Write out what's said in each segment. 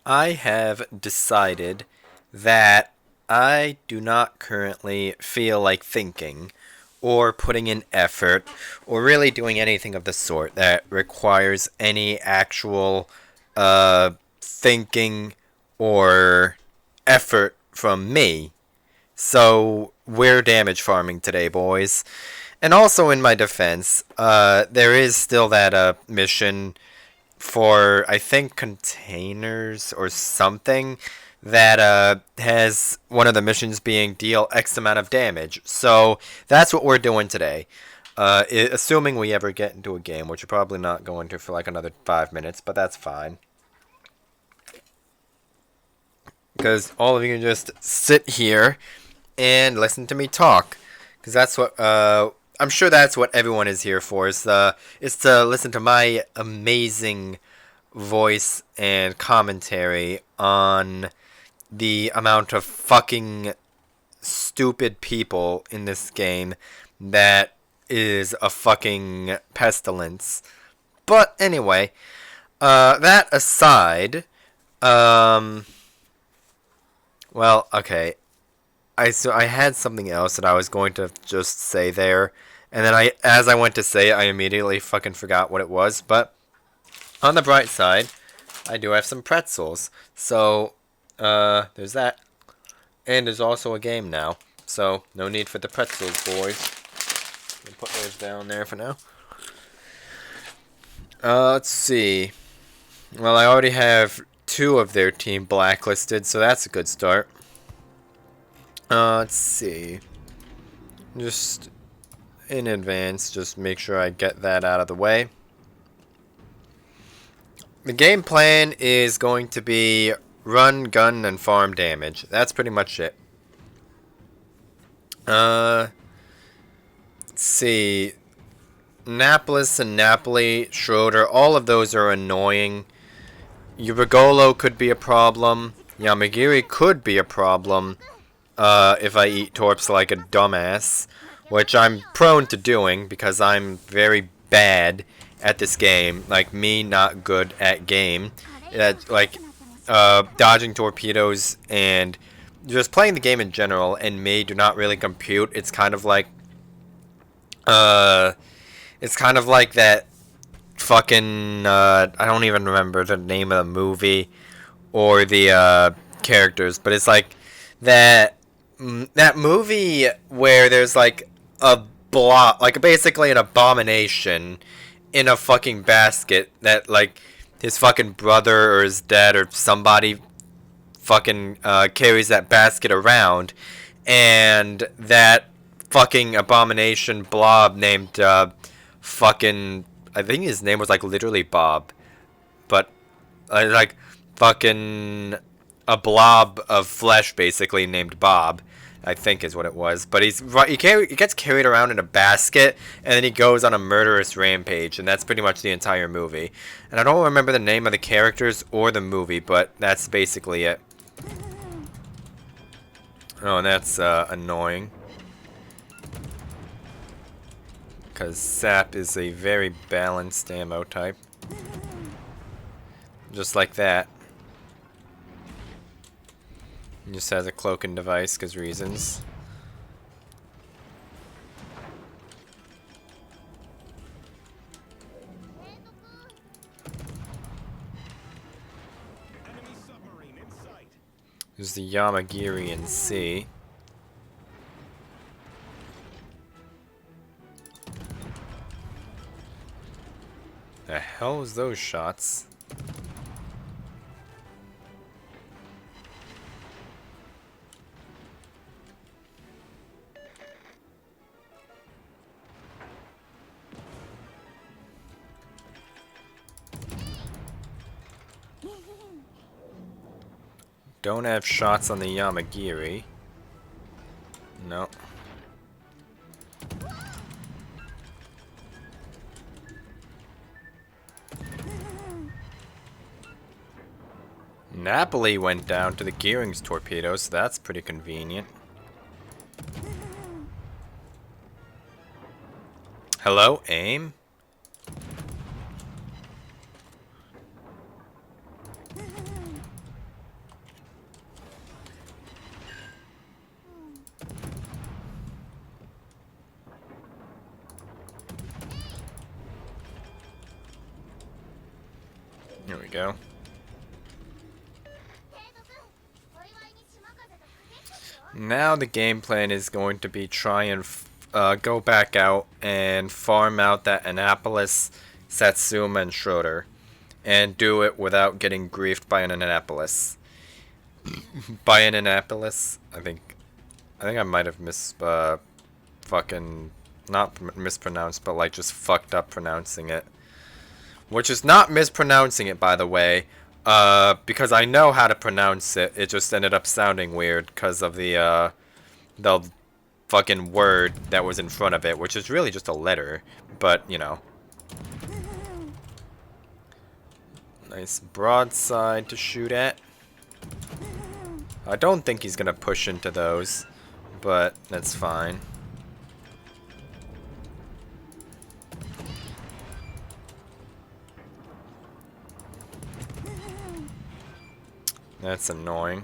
I have decided that I do not currently feel like thinking or putting in effort or really doing anything of the sort that requires any actual thinking or effort from me. So we're damage farming today, boys. And also in my defense, there is still that mission for I think containers or something that has one of the missions being deal X amount of damage. So that's what we're doing today. Assuming we ever get into a game, which we're probably not going to for like another 5 minutes, but that's fine. Because all of you can just sit here and listen to me talk. Because that's what I'm sure that's what everyone is here for. Is to listen to my amazing voice and commentary on the amount of fucking stupid people in this game that is a fucking pestilence. But anyway, that aside, um, well, okay, I had something else that I was going to just say there, and then as I went to say it, I immediately fucking forgot what it was. But on the bright side, I do have some pretzels. So, there's that. And there's also a game now. So, no need for the pretzels, boys. I'll put those down there for now. Let's see. Well, I already have two of their team blacklisted, so that's a good start. Let's see. Just in advance, just make sure I get that out of the way. The game plan is going to be run, gun, and farm damage. That's pretty much it. Let's see. Napolis and Napoli, Schroeder, all of those are annoying. Ubagolo could be a problem. Yamagiri could be a problem if I eat torps like a dumbass, which I'm prone to doing because I'm very bad at this game. Like, me not good at game. Like, dodging torpedoes and just playing the game in general and me do not really compute. Uh, it's kind of like that fucking, I don't even remember the name of the movie or the, characters, but it's like that movie where there's like a blob, like basically an abomination in a fucking basket that like his fucking brother or his dad or somebody fucking carries that basket around, and that fucking abomination blob named fucking I think his name was like literally Bob, but like fucking a blob of flesh basically named Bob, I think is what it was. But he gets carried around in a basket, and then he goes on a murderous rampage, and that's pretty much the entire movie. And I don't remember the name of the characters or the movie, but that's basically it. Oh, and that's annoying. Because Sap is a very balanced ammo type. Just like that. He just has a cloaking device because reasons. There's the Yamagiri in C. The hell was those shots? Don't have shots on the Yamagiri. No. Napoli went down to the Gearing's torpedo, so that's pretty convenient. Hello, aim? Here we go. Now the game plan is going to be try and go back out and farm out that Annapolis, Satsuma, and Schroeder. And do it without getting griefed by an Annapolis. By an Annapolis? I think I might have fucking not mispronounced, but like just fucked up pronouncing it. Which is not mispronouncing it, by the way, because I know how to pronounce it. It just ended up sounding weird because of the fucking word that was in front of it, which is really just a letter, but you know. Nice broadside to shoot at. I don't think he's gonna push into those, but that's fine. That's annoying.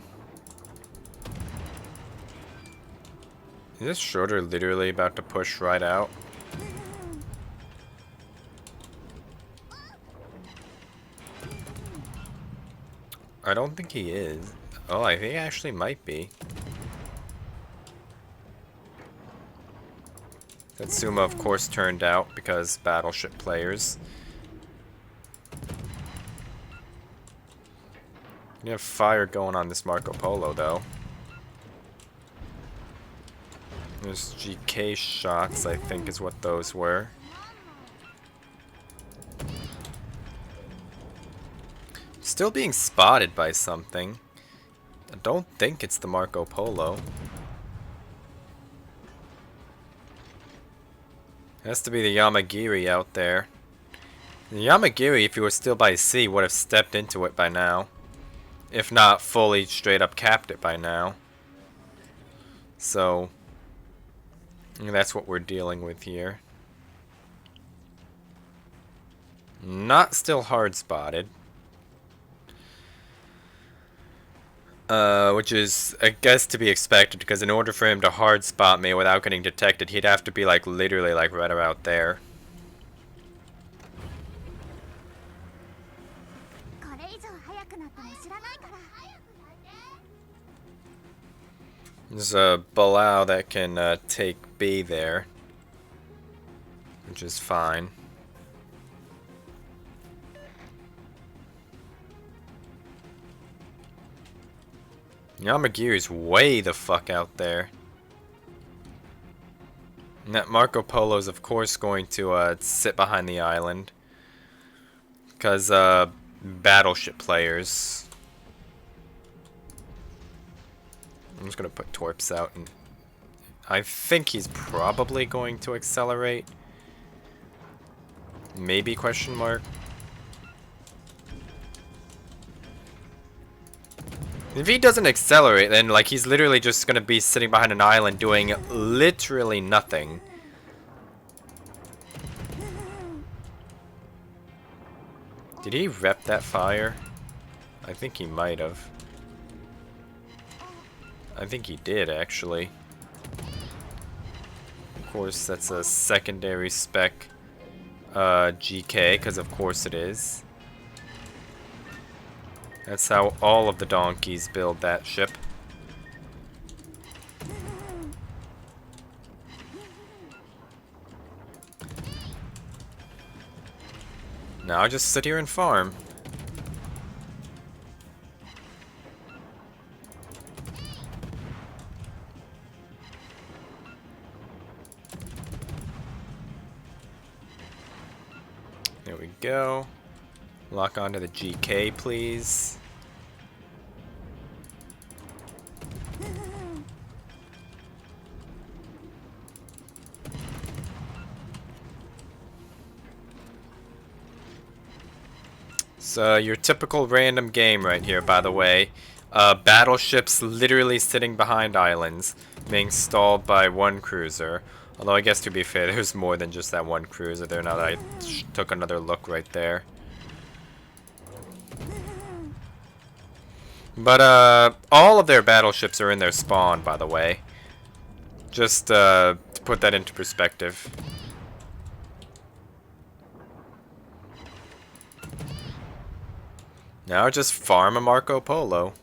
Is this Schroeder literally about to push right out? I don't think he is. Oh, I think he actually might be. Satsuma, of course, turned out because battleship players. You have fire going on this Marco Polo, though. There's GK shots, I think is what those were. Still being spotted by something. I don't think it's the Marco Polo. Has to be the Yamagiri out there. The Yamagiri, if he was still by sea, would have stepped into it by now. If not fully straight up capped it by now. So that's what we're dealing with here. Not still hard spotted. Which is, I guess, to be expected, because in order for him to hard spot me without getting detected, he'd have to be like literally like right about there. There's a Balau that can take B there, which is fine. Yamagiri's way the fuck out there. And that Marco Polo's of course going to sit behind the island. Because battleship players. I'm just gonna put Torps out, and I think he's probably going to accelerate. Maybe question mark. If he doesn't accelerate, then like he's literally just gonna be sitting behind an island doing literally nothing. Did he rep that fire? I think he might have. I think he did, actually. Of course, that's a secondary spec GK, because of course it is. That's how all of the donkeys build that ship. Now I just sit here and farm. There we go. Lock onto the GK, please. So your typical random game right here, by the way. Battleships literally sitting behind islands, being stalled by one cruiser. Although I guess to be fair, there's more than just that one cruiser there now that I took another look right there. But all of their battleships are in their spawn, by the way. Just to put that into perspective. Now just farm a Marco Polo.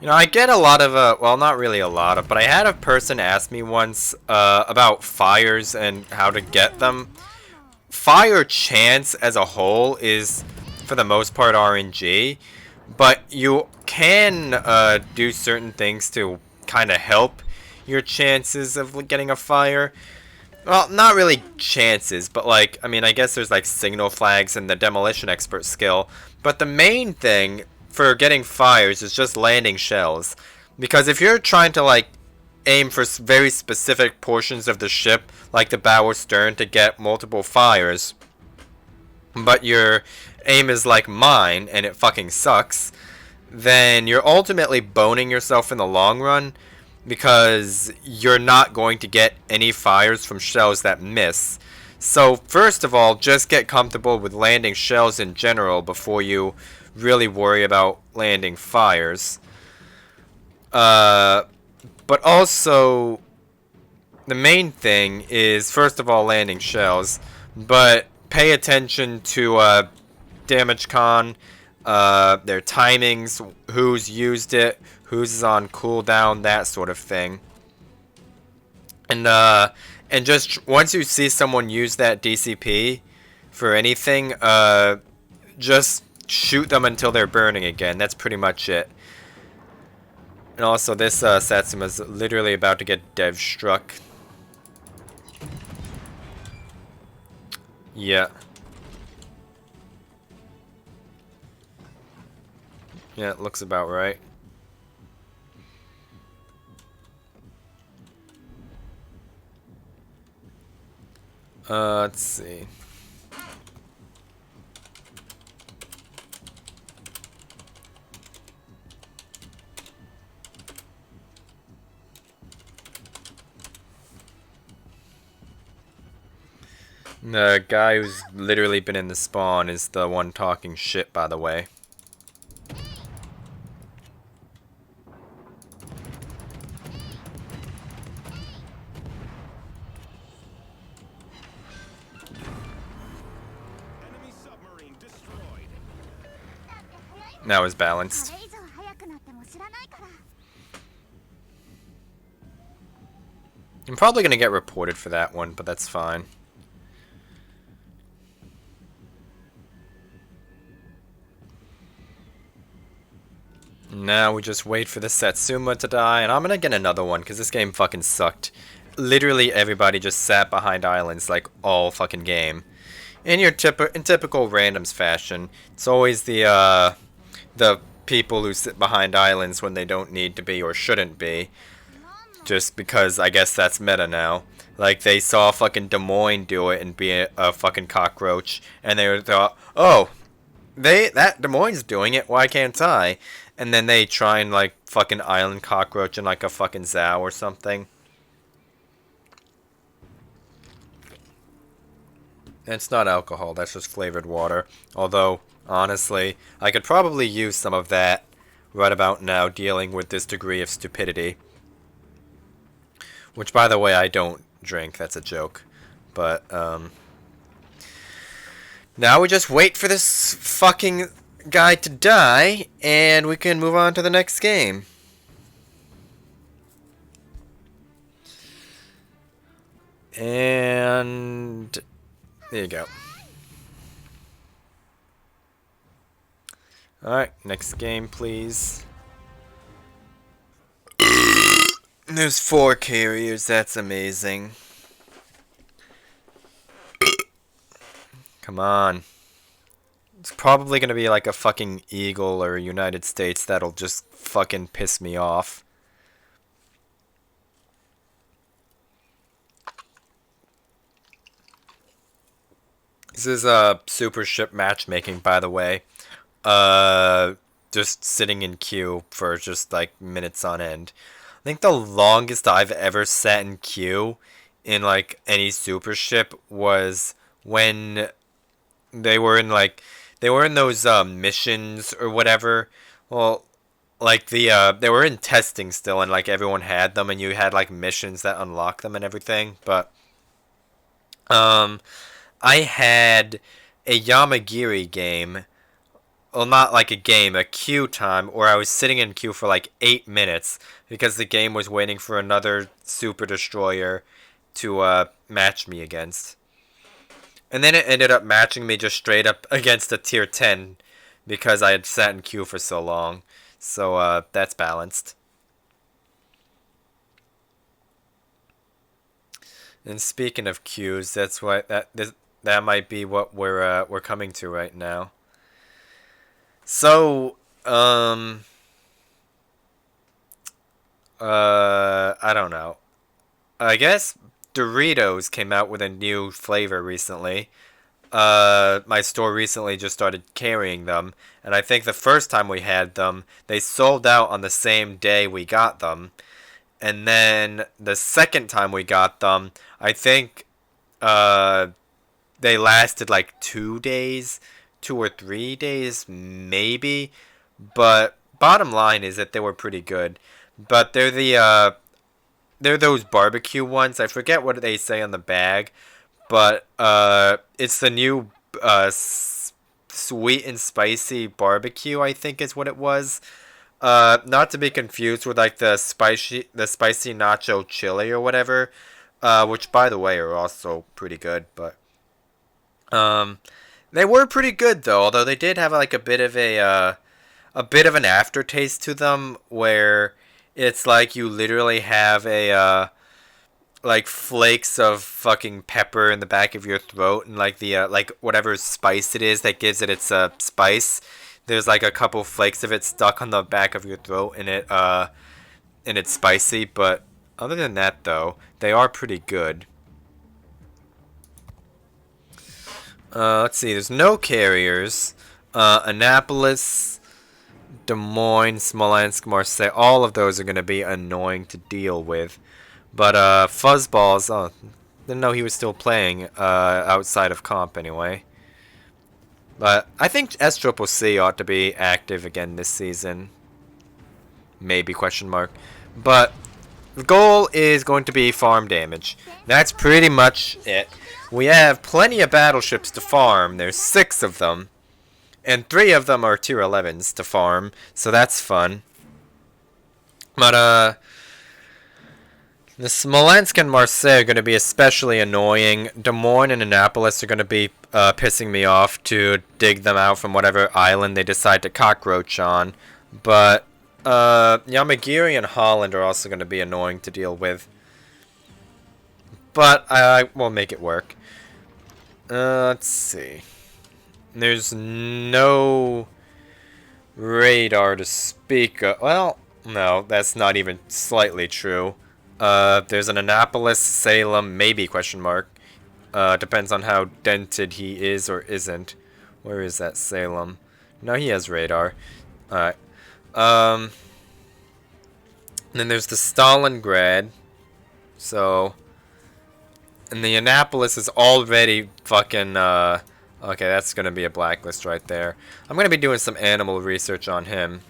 You know, I get a lot of, well, not really a lot of, but I had a person ask me once about fires and how to get them. Fire chance as a whole is, for the most part, RNG, but you can do certain things to kind of help your chances of getting a fire. Well, not really chances, but like, I mean, I guess there's like signal flags and the demolition expert skill, but the main thing for getting fires is just landing shells. Because if you're trying to like aim for very specific portions of the ship, like the bow or stern, to get multiple fires, but your aim is like mine and it fucking sucks, then you're ultimately boning yourself in the long run, because you're not going to get any fires from shells that miss. So first of all, just get comfortable with landing shells in general before you really worry about landing fires. But also, the main thing is, first of all, landing shells, but pay attention to damage con, their timings, who's used it, who's on cooldown, that sort of thing. And just once you see someone use that DCP for anything, just shoot them until they're burning again. That's pretty much it. And also, this Satsuma's literally about to get dev struck. Yeah. Yeah, it looks about right. Let's see. The guy who's literally been in the spawn is the one talking shit, by the way. Now it's balanced. I'm probably gonna get reported for that one, but that's fine. Now we just wait for the Satsuma to die, and I'm gonna get another one, because this game fucking sucked. Literally everybody just sat behind islands, like, all fucking game. In typical randoms fashion, it's always the people who sit behind islands when they don't need to be or shouldn't be. Just because I guess that's meta now. Like, they saw fucking Des Moines do it and be a fucking cockroach, and they thought, oh, that Des Moines doing it, why can't I? And then they try and, like, fucking island cockroach in, like, a fucking Zao or something. And it's not alcohol, that's just flavored water. Although, honestly, I could probably use some of that right about now dealing with this degree of stupidity. Which, by the way, I don't drink, that's a joke. But, now we just wait for this fucking guy to die, and we can move on to the next game. And there you go. Alright, next game, please. There's 4 carriers, that's amazing. Come on. It's probably gonna be like a fucking Eagle or United States that'll just fucking piss me off. This is super ship matchmaking, by the way. Just sitting in queue for just like minutes on end. I think the longest I've ever sat in queue in like any super ship was when they were in those missions or whatever. Well, like they were in testing still, and like everyone had them, and you had like missions that unlock them and everything. But I had a Yamagiri game. Well, not like a game, a queue time, where I was sitting in queue for like 8 minutes because the game was waiting for another Super Destroyer to match me against. And then it ended up matching me just straight up against a tier 10 because I had sat in queue for so long. So that's balanced. And speaking of queues, that's what that might be what we're coming to right now. So I don't know. I guess Doritos came out with a new flavor recently. My store recently just started carrying them, and I think the first time we had them, they sold out on the same day we got them. And then the second time we got them, I think uh, they lasted like 2 days, 2 or 3 days, maybe. But bottom line is that they were pretty good. But they're those barbecue ones. I forget what they say on the bag, but it's the new sweet and spicy barbecue. I think is what it was. Not to be confused with like the spicy nacho chili or whatever. Which by the way are also pretty good, but um, they were pretty good though. Although they did have like a bit of an aftertaste to them, where it's like you literally have a like flakes of fucking pepper in the back of your throat, and like the like whatever spice it is that gives it its spice. There's like a couple flakes of it stuck on the back of your throat, and it's spicy. But other than that, though, they are pretty good. Let's see. There's no carriers. Annapolis, Des Moines, Smolensk, Marseille. All of those are going to be annoying to deal with. But Fuzzballs, oh, didn't know he was still playing outside of comp anyway. But I think S-Triple-C ought to be active again this season. Maybe, question mark. But the goal is going to be farm damage. That's pretty much it. We have plenty of battleships to farm. There's 6 of them. And 3 of them are tier 11s to farm. So that's fun. But, the Smolensk and Marseille are going to be especially annoying. Des Moines and Annapolis are going to be pissing me off to dig them out from whatever island they decide to cockroach on. But Yamagiri and Holland are also going to be annoying to deal with. But I will make it work. Let's see. There's no radar to speak of. Well, no, that's not even slightly true. There's an Annapolis, Salem, maybe, question mark. Depends on how dented he is or isn't. Where is that Salem? No, he has radar. Alright. And then there's the Stalingrad. So, and the Annapolis is already fucking, okay, that's gonna be a blacklist right there. I'm gonna be doing some animal research on him.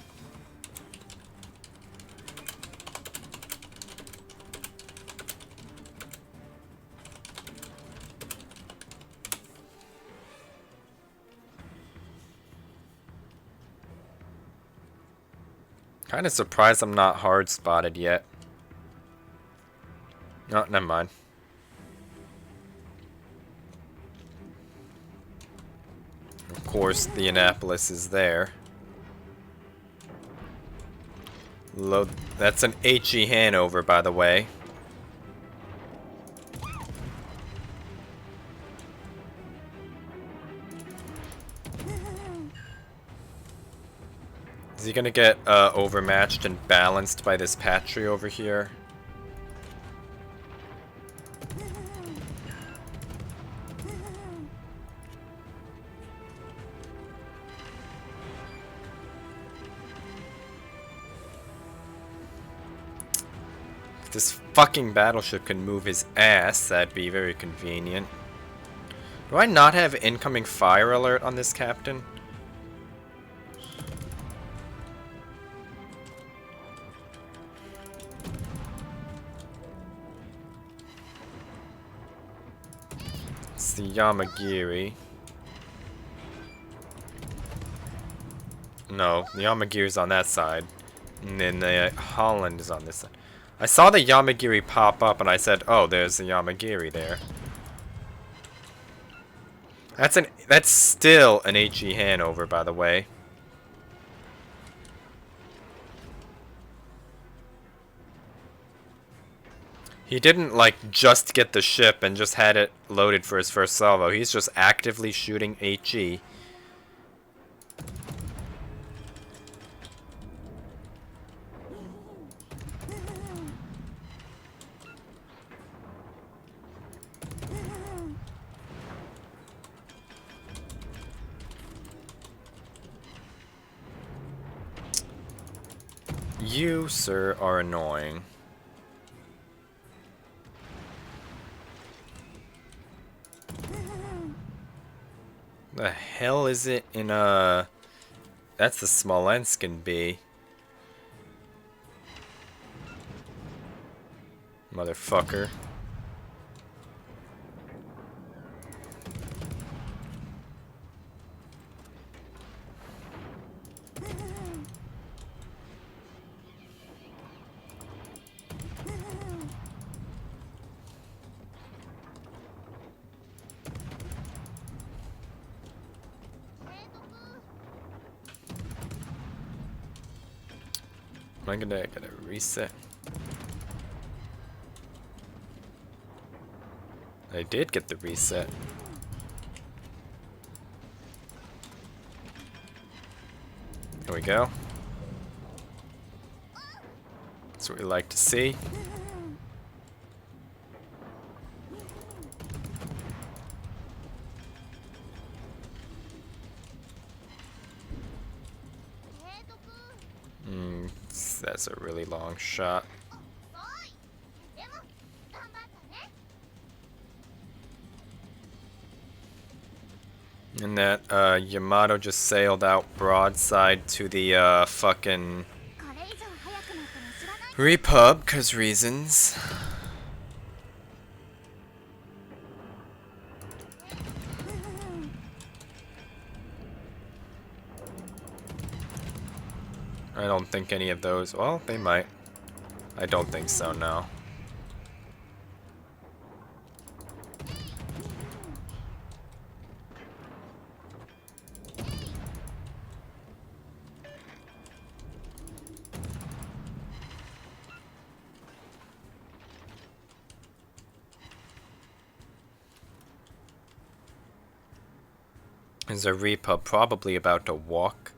Kind of surprised I'm not hard spotted yet. Oh, never mind. Of course, the Annapolis is there. Load. That's an HE Hanover, by the way. Is he gonna get overmatched and balanced by this Patry over here? If this fucking battleship can move his ass, that'd be very convenient. Do I not have incoming fire alert on this captain? It's the Yamagiri. No, the Yamagiri's on that side. And then the Holland is on this side. I saw the Yamagiri pop up and I said, oh, there's the Yamagiri there. That's still an HE Hanover, by the way. He didn't, like, just get the ship and just had it loaded for his first salvo. He's just actively shooting HE. You, sir, are annoying. The hell is it in that's the Smolenskin B. Motherfucker. Am I gonna get a reset? I did get the reset. Here we go. That's what we like to see. That's a really long shot. And that Yamato just sailed out broadside to the fucking Repub, 'cause reasons. I don't think any of those... Well, they might. I don't think so, no. Is a Repub probably about to walk?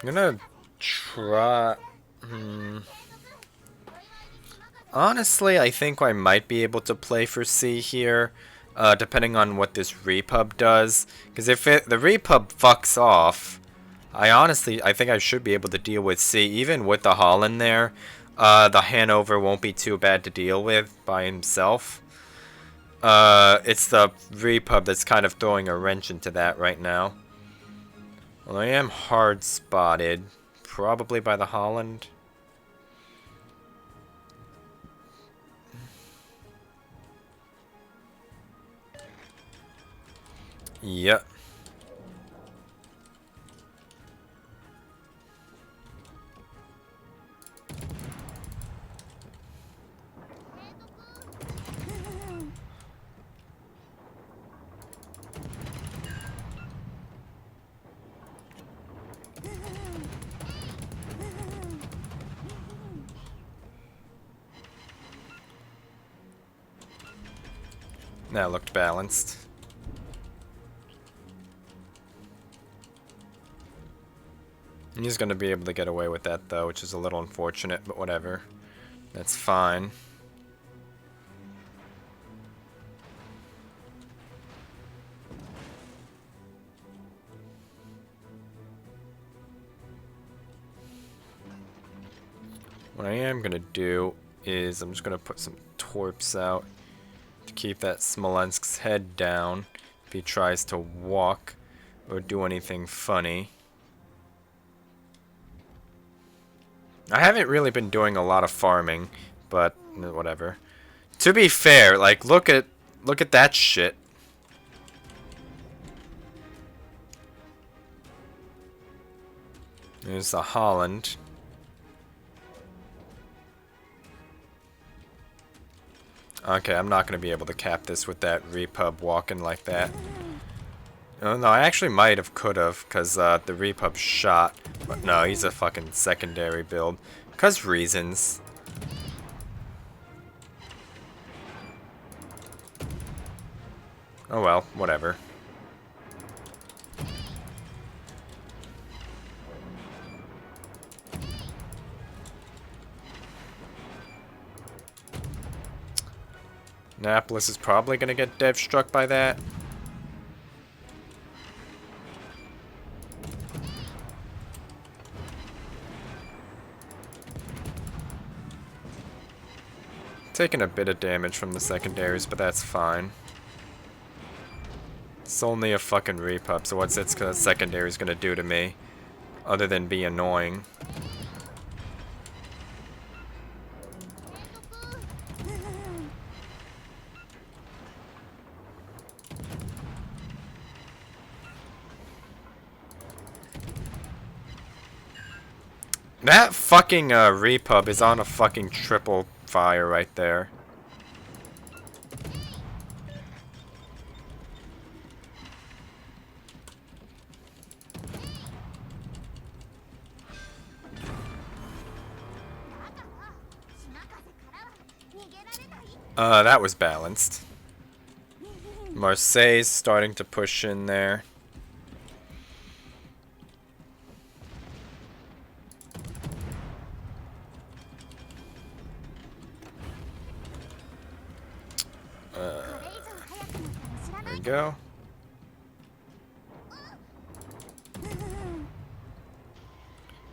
I'm gonna try... Honestly, I think I might be able to play for C here, depending on what this Repub does. Because if the Repub fucks off, I think I should be able to deal with C, even with the Holland there. The Hanover won't be too bad to deal with by himself. It's the Repub that's kind of throwing a wrench into that right now. Well, I am hard spotted, probably by the Holland. Yep. That looked balanced. He's going to be able to get away with that, though, which is a little unfortunate, but whatever. That's fine. What I am going to do is I'm just going to put some torps out to keep that Smolensk's head down if he tries to walk or do anything funny. I haven't really been doing a lot of farming, but whatever. To be fair, like look at that shit. There's the Holland. Okay, I'm not going to be able to cap this with that Repub walking like that. Oh, no, I actually might have, could have, because the Repub shot. But no, he's a fucking secondary build. Because reasons. Oh well, whatever. Annapolis is probably going to get dev struck by that. Taking a bit of damage from the secondaries, but that's fine. It's only a fucking Repub, so what's its secondaries going to do to me? Other than be annoying. That fucking Repub is on a fucking triple fire right there. That was balanced. Marseille's starting to push in there. There we go.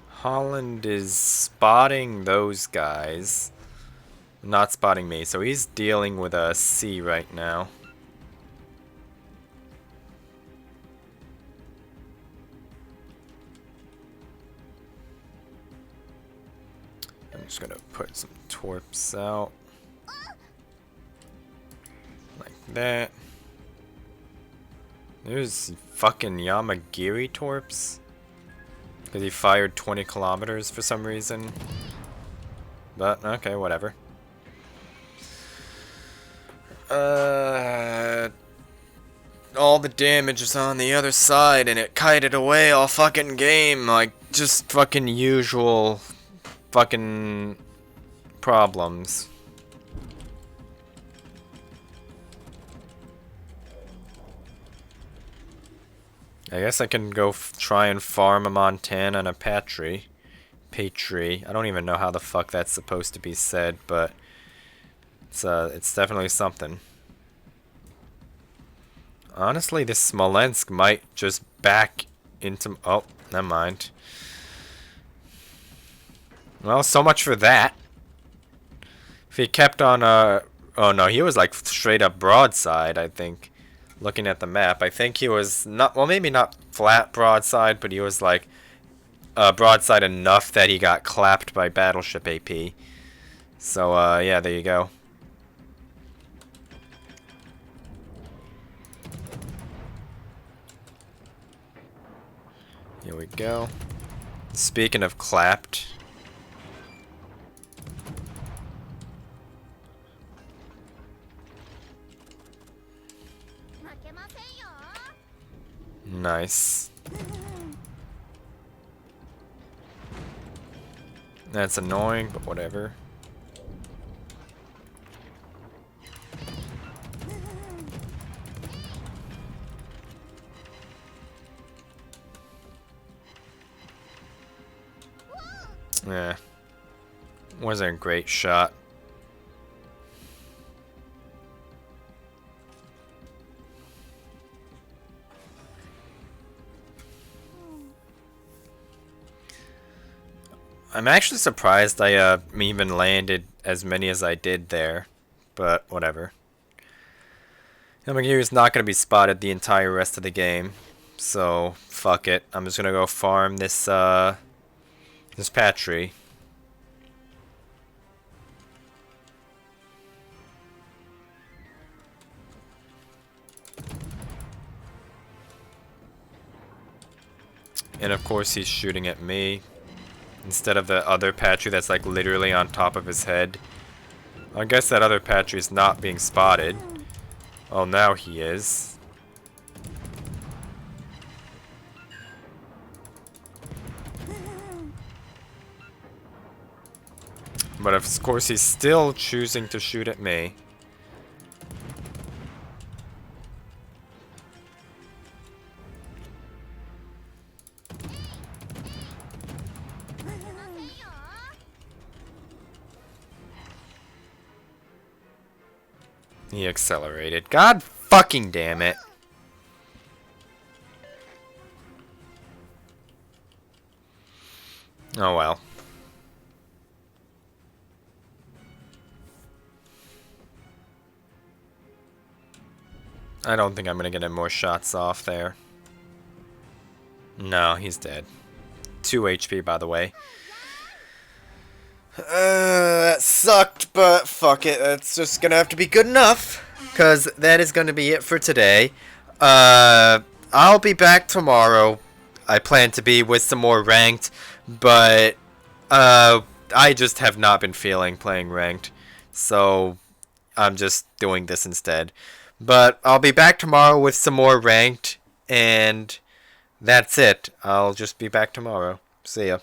Holland is spotting those guys. Not spotting me, so he's dealing with a C right now. I'm just gonna put some torps out. Like that. There's fucking Yamagiri torps. Because he fired 20 kilometers for some reason. But, okay, whatever. All the damage is on the other side, and it kited away all fucking game, like, just fucking usual fucking problems. I guess I can go try and farm a Montana and a Patry. I don't even know how the fuck that's supposed to be said, but it's definitely something. Honestly, this Smolensk might just back into... Oh, never mind. Well, so much for that. If he kept on, oh no, he was like straight up broadside, I think. Looking at the map, I think he was not... Well, maybe not flat broadside, but he was like... broadside enough that he got clapped by battleship AP. So, yeah, there you go. Here we go. Speaking of clapped. Nice. That's annoying, but whatever. Yeah. Wasn't a great shot. I'm actually surprised I even landed as many as I did there, but whatever. Yamagiri is not going to be spotted the entire rest of the game, so fuck it. I'm just going to go farm this this Patry. And of course he's shooting at me. Instead of the other Patry that's like literally on top of his head. I guess that other Patry is not being spotted. Oh, now he is. But of course he's still choosing to shoot at me. He accelerated. God fucking damn it. Oh well. I don't think I'm gonna get any more shots off there. No, he's dead. 2 HP, by the way. That sucked, but fuck it. That's just gonna have to be good enough. Because that is gonna be it for today. I'll be back tomorrow. I plan to be with some more ranked, but I just have not been feeling playing ranked. So I'm just doing this instead. But I'll be back tomorrow with some more ranked, and that's it. I'll just be back tomorrow. See ya.